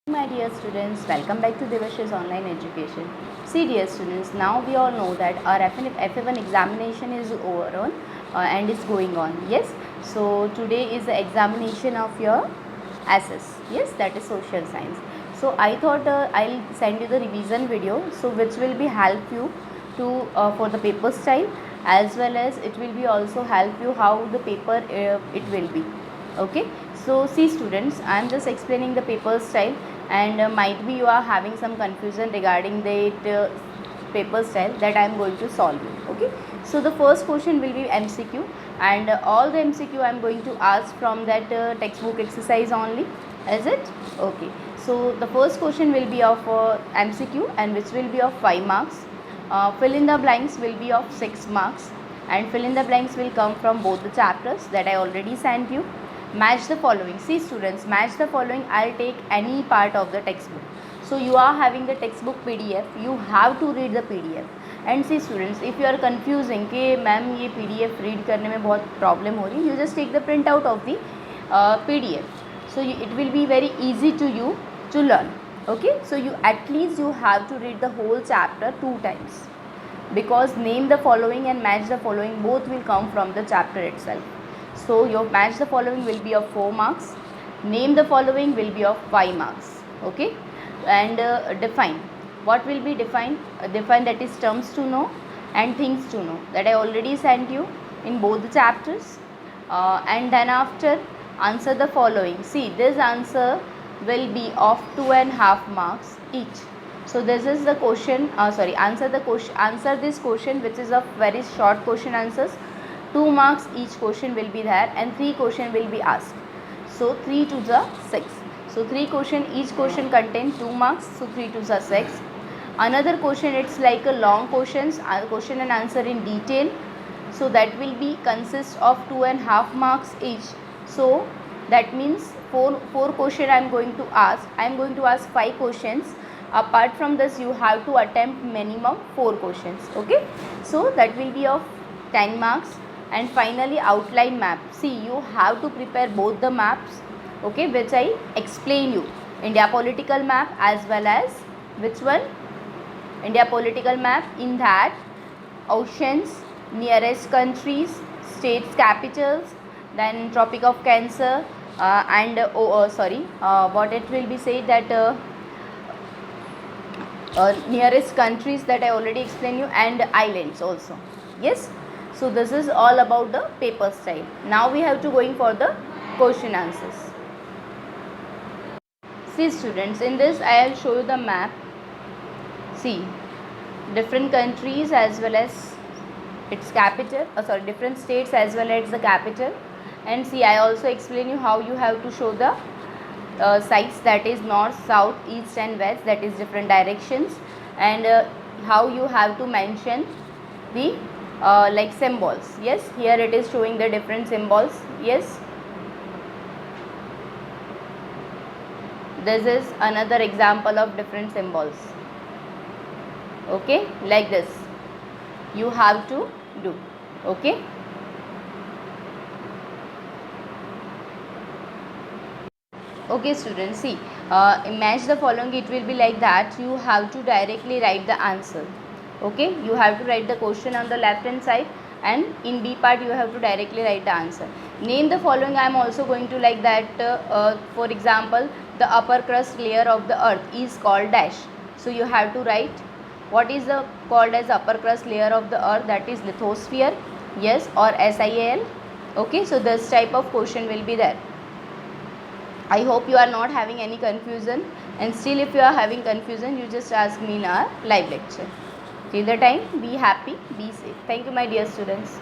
My dear students, welcome back to Devash's online education. See dear students, now we all know that our FA1 examination is over on and is going on. Yes, so today is the examination of your SS. Yes, that is social science. So I thought I'll send you the revision video, so which will be help you to for the paper style, as well as it will be also help you how the paper it will be. Okay, so see students, I am just explaining the paper style, and might be you are having some confusion regarding the paper style that I am going to solve it. Okay, so the first question will be MCQ, and all the MCQ I am going to ask from that textbook exercise only. Is it okay? So the first question will be of MCQ, and which will be of 5 marks. Fill in the blanks will be of 6 marks, and fill in the blanks will come from both the chapters that I already sent you. Match the following. See students, match the following. I'll take any part of the textbook. So you are having the textbook PDF, you have to read the PDF. And see students, if you are confusing कि ma'am ये PDF read करने में बहुत problem हो रही, you just take the printout of the PDF. So it will be very easy to you to learn. Okay, so you at least you have to read the whole chapter 2 times, because name the following and match the following both will come from the chapter itself. So your match the following will be of 4 marks, name the following will be of 5 marks. Okay, and define. What will be defined? Define, that is terms to know and things to know, that I already sent you in both the chapters. And then after, answer the following. See, this answer will be of 2.5 marks each. So this is the question, answer this question, which is a very short question answers. 2 marks each question will be there, and 3 question will be asked. So 3 to the 6. So 3 question, each question contain 2 marks. So 3 to the 6. Another question, it's like a long questions, question and answer in detail. So that will be consist of 2.5 marks each. So that means 4 question I am going to ask. I am going to ask 5 questions. Apart from this, you have to attempt minimum 4 questions. Okay, so that will be of 10 marks. And finally, outline map. See, you have to prepare both the maps, okay, which I explain you. India political map, as well as which one? India political map. In that, oceans, nearest countries, states capitals, then Tropic of Cancer, and what it will be said that nearest countries that I already explained you, and islands also. Yes. So this is all about the paper style. Now we have to going for the question answers. See students, in this I will show you the map. See, different countries as well as its capital, different states as well as the capital. And see, I also explain you how you have to show the sides, that is north, south, east and west, that is different directions, and how you have to mention the like symbols. Yes, here it is showing the different symbols. Yes, this is another example of different symbols. Okay, like this you have to do. Okay, okay students, see, match the following. It will be like that. You have to directly write the answer. Okay, you have to write the question on the left hand side, and in B part you have to directly write the answer. Name the following. I am also going to like that. For example, the upper crust layer of the earth is called dash. So you have to write what is the called as upper crust layer of the earth, that is lithosphere. Yes, or SIAL. Okay, so this type of question will be there. I hope you are not having any confusion, and still if you are having confusion, you just ask me in our live lecture. Till the time, be happy, be safe. Thank you, my dear students.